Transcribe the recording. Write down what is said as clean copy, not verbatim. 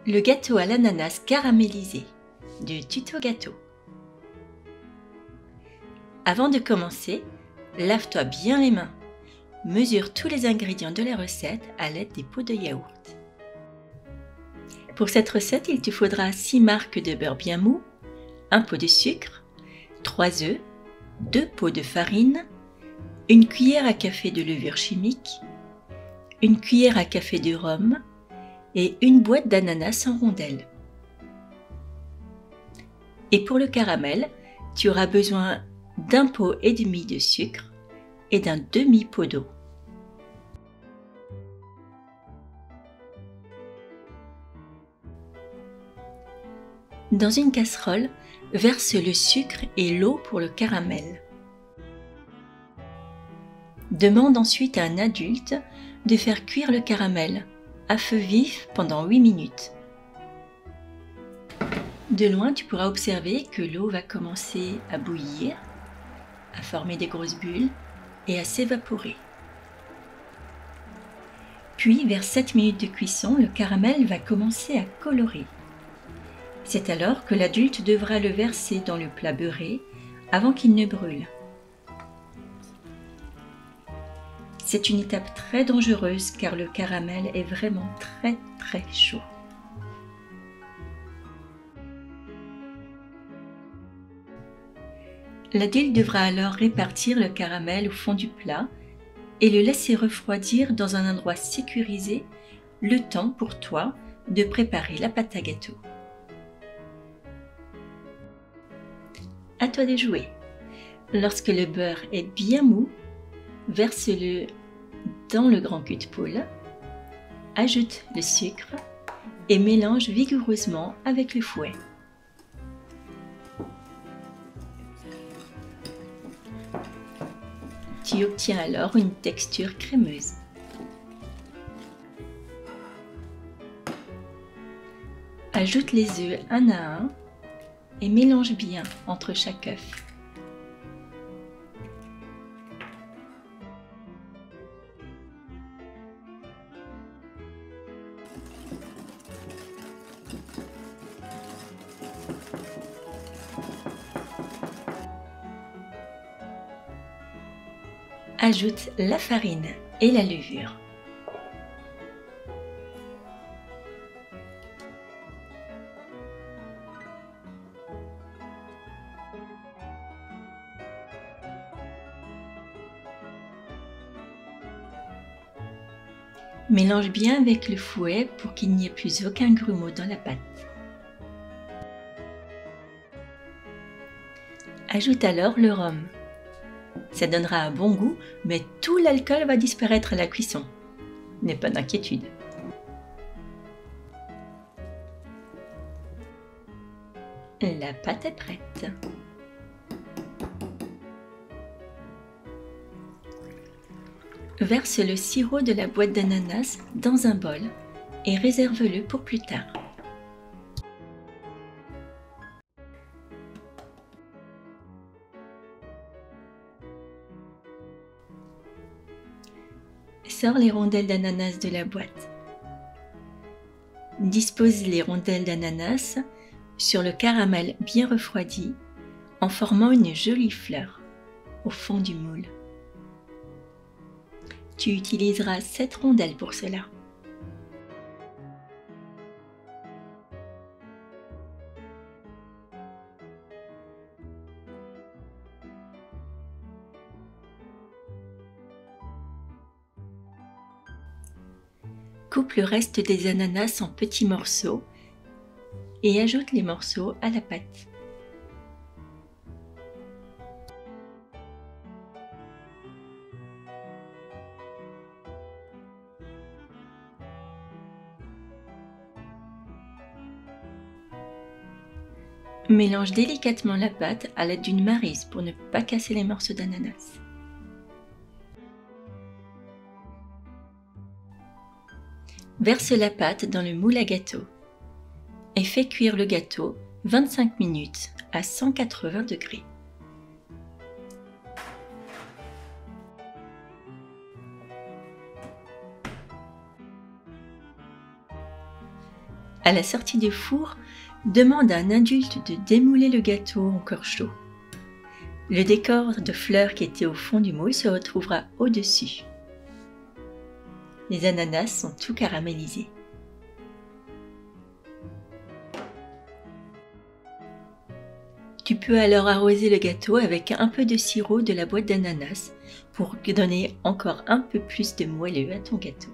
Le gâteau à l'ananas caramélisé du tuto gâteau. Avant de commencer, lave-toi bien les mains. Mesure tous les ingrédients de la recette à l'aide des pots de yaourt. Pour cette recette, il te faudra 6 marcs de beurre bien mou, 1 pot de sucre, 3 œufs, 2 pots de farine, 1 cuillère à café de levure chimique, 1 cuillère à café de rhum et 1 boîte d'ananas en rondelles. Et pour le caramel, tu auras besoin d'1 pot et demi de sucre et d'un demi-pot d'eau. Dans une casserole, verse le sucre et l'eau pour le caramel. Demande ensuite à un adulte de faire cuire le caramel à feu vif pendant 8 minutes. De loin, tu pourras observer que l'eau va commencer à bouillir, à former des grosses bulles et à s'évaporer. Puis, vers 7 minutes de cuisson, le caramel va commencer à colorer. C'est alors que l'adulte devra le verser dans le plat beurré avant qu'il ne brûle. C'est une étape très dangereuse car le caramel est vraiment très chaud. L'adulte devra alors répartir le caramel au fond du plat et le laisser refroidir dans un endroit sécurisé le temps pour toi de préparer la pâte à gâteau. À toi de jouer. Lorsque le beurre est bien mou, verse-le dans le grand cul de poule, ajoute le sucre et mélange vigoureusement avec le fouet. Tu obtiens alors une texture crémeuse. Ajoute les œufs un à un et mélange bien entre chaque œuf. Ajoute la farine et la levure. Mélange bien avec le fouet pour qu'il n'y ait plus aucun grumeau dans la pâte. Ajoute alors le rhum. Ça donnera un bon goût, mais tout l'alcool va disparaître à la cuisson. N'aie pas d'inquiétude. La pâte est prête. Verse le sirop de la boîte d'ananas dans un bol et réserve-le pour plus tard. Sors les rondelles d'ananas de la boîte. Dispose les rondelles d'ananas sur le caramel bien refroidi en formant une jolie fleur au fond du moule. Tu utiliseras 7 rondelles pour cela. Coupe le reste des ananas en petits morceaux et ajoute les morceaux à la pâte. Mélange délicatement la pâte à l'aide d'une maryse pour ne pas casser les morceaux d'ananas. Verse la pâte dans le moule à gâteau et fais cuire le gâteau 25 minutes à 180 degrés. À la sortie du four, demande à un adulte de démouler le gâteau encore chaud. Le décor de fleurs qui était au fond du moule se retrouvera au-dessus. Les ananas sont tout caramélisés. Tu peux alors arroser le gâteau avec un peu de sirop de la boîte d'ananas pour donner encore un peu plus de moelleux à ton gâteau.